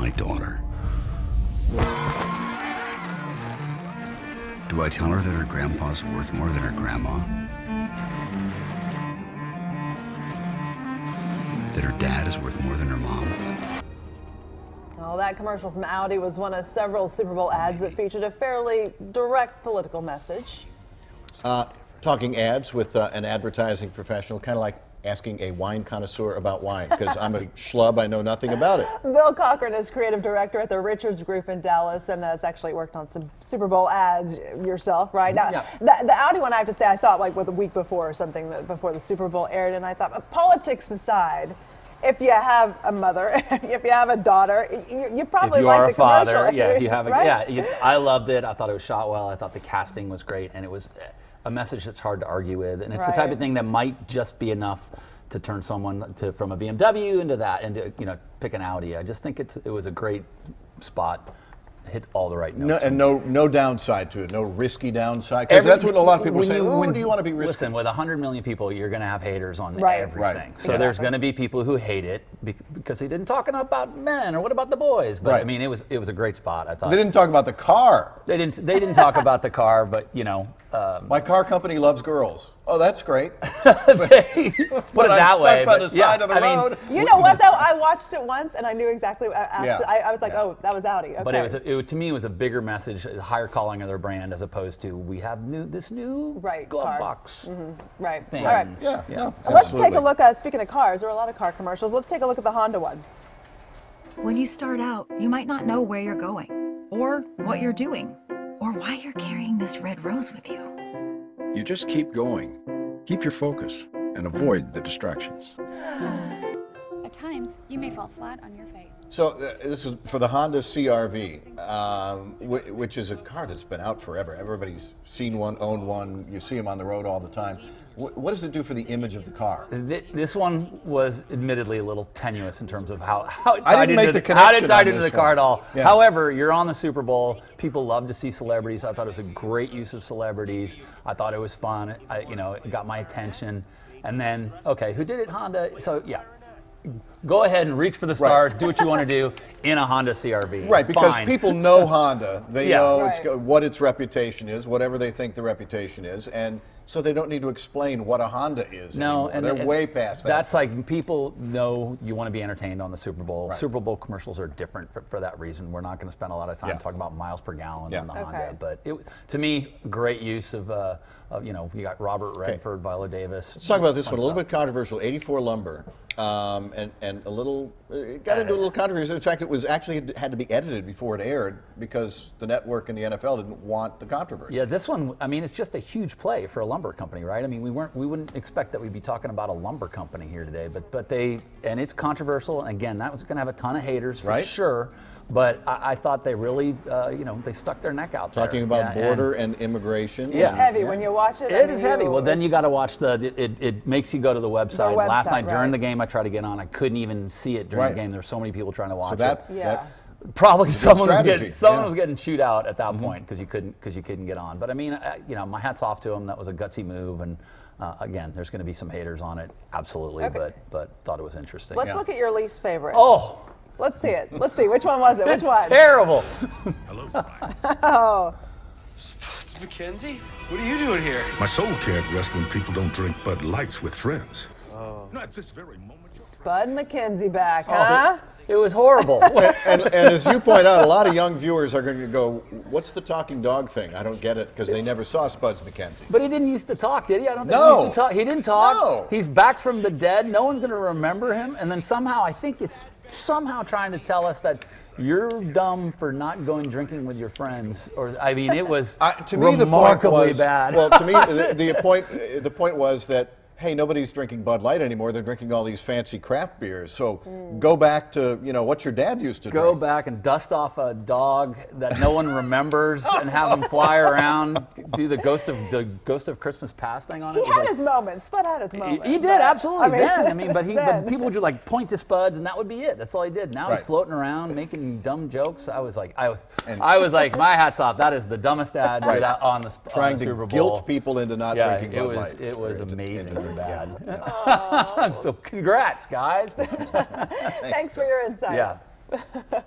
my daughter. Do I tell her that her grandpa's worth more than her grandma? That her dad is worth more than her mom? Well, that commercial from Audi was one of several Super Bowl ads that featured a fairly direct political message. Talking ads with an advertising professional, kind of like asking a wine connoisseur about wine, because I'm a schlub, I know nothing about it. Bill Cochran is creative director at the Richards Group in Dallas, and has actually worked on some Super Bowl ads yourself, right? Now, Yeah. the Audi one, I have to say, I saw it like a week before or something, before the Super Bowl aired, and I thought, politics aside, if you have a mother, if you have a daughter, you probably if you like are the a father, commercial. yeah, if you have a, right? I loved it. I thought it was shot well. I thought the casting was great, and it was a message that's hard to argue with, and it's the type Right. of thing that might just be enough to turn someone from a BMW into pick an Audi. I just think it was a great spot. Hit all the right notes. No downside to it, no risky downside, because that's what a lot of people say. Oh, do you want to be risky? Listen, with 100 million people, you're going to have haters on Right. everything. Right. So there's going to be people who hate it because they didn't talk enough about men or what about the boys. But Right. I mean, it was a great spot. I thought They didn't talk about the car. they didn't talk about the car, but My car company loves girls. Oh, that's great. they put it I'm that stuck way. by but the yeah, side of the I mean, road. You know what, though? I watched it once, and I knew exactly. Yeah. I was like, oh, that was Audi. Okay. But to me, it was a bigger message, a higher calling of their brand, as opposed to we have this new Right, glove car. box. right. thing. All right. Yeah. Let's take absolutely. a look. Speaking of cars, there are a lot of car commercials. Let's take a look at the Honda one. When you start out, you might not know where you're going, or what you're doing, or why you're carrying this red rose with you. You just keep going. Keep your focus and avoid the distractions. At times, you may fall flat on your face. So this is for the Honda CR-V, which is a car that's been out forever. Everybody's seen one, owned one. You see them on the road all the time. What does it do for the image of the car? This one was admittedly a little tenuous in terms of how it I tied didn't make into the connection how it tied on into this the car one. at all. Yeah. However, you're on the Super Bowl. People love to see celebrities. I thought it was a great use of celebrities. I thought it was fun. It got my attention. And then, okay, who did it? Honda. So yeah. Go ahead and reach for the stars. Do what you want to do in a Honda CR-V. Right, because Fine. people know Honda. They Yeah. know Right. what its reputation is, whatever they think the reputation is, and so they don't need to explain what a Honda is No, anymore. They're way past that. That's like people know you want to be entertained on the Super Bowl. Right. Super Bowl commercials are different for that reason. We're not going to spend a lot of time Yeah. talking about miles per gallon Yeah. on the Okay. Honda, but to me, great use of you got Robert Redford, Viola Davis. Let's talk about this one. A little bit controversial. 84 Lumber, and a little. It got into a little controversy. In fact, it was actually had to be edited before it aired because the network and the NFL didn't want the controversy. Yeah, this one. I mean, it's just a huge play for a lumber company, right? I mean, we wouldn't expect that we'd be talking about a lumber company here today, but and it's controversial. And again, that was going to have a ton of haters for Right. sure. But I thought they really, they stuck their neck out there. Talking about Yeah, border and immigration. Yeah. It's heavy when you watch it. It is heavy. Well, then you got to watch it makes you go to the website. Last website, night during right. the game, I tried to get on. I couldn't even see it during Right. the game. There's so many people trying to watch So that, it. Yeah. Probably someone strategy, was yeah. getting chewed out at that point because you couldn't get on. But I mean, my hat's off to him. That was a gutsy move, and again, there's going to be some haters on it, absolutely. Okay. But thought it was interesting. Let's look at your least favorite. Oh, Let's see it. Let's see. Which one was it? Which one? terrible. Hello, Brian. Oh. Spuds McKenzie? What are you doing here? My soul can't rest when people don't drink Bud Lights with friends. Not at this very moment. Spud McKenzie back, huh? It was horrible. and as you point out, a lot of young viewers are going to go, "What's the talking dog thing?" I don't get it because they never saw Spuds McKenzie. But he didn't used to talk, did he? I don't think No. he used to talk. He didn't talk. No. He's back from the dead. No one's going to remember him. And then somehow, I think it's somehow trying to tell us that you're dumb for not going drinking with your friends. Or I mean, it was To me, the point remarkably was bad. Well, to me, the point was that, hey, nobody's drinking Bud Light anymore. They're drinking all these fancy craft beers. So go back to what your dad used to Go drink. back and dust off a dog that no one remembers and have him fly around, do the ghost of Christmas Past thing on it. He It was had like- his moments. Spud had his moments. He did, but, absolutely. But then. people would like point to Spuds, and that would be it. That's all he did. Now he's Right. floating around making dumb jokes. I was like, my hat's off. That is the dumbest ad Right. on the Trying on the to Super Bowl. guilt people into not drinking Bud Light. It was Into- amazingly bad. yeah. So congrats, guys. Thanks for your insight. Yeah.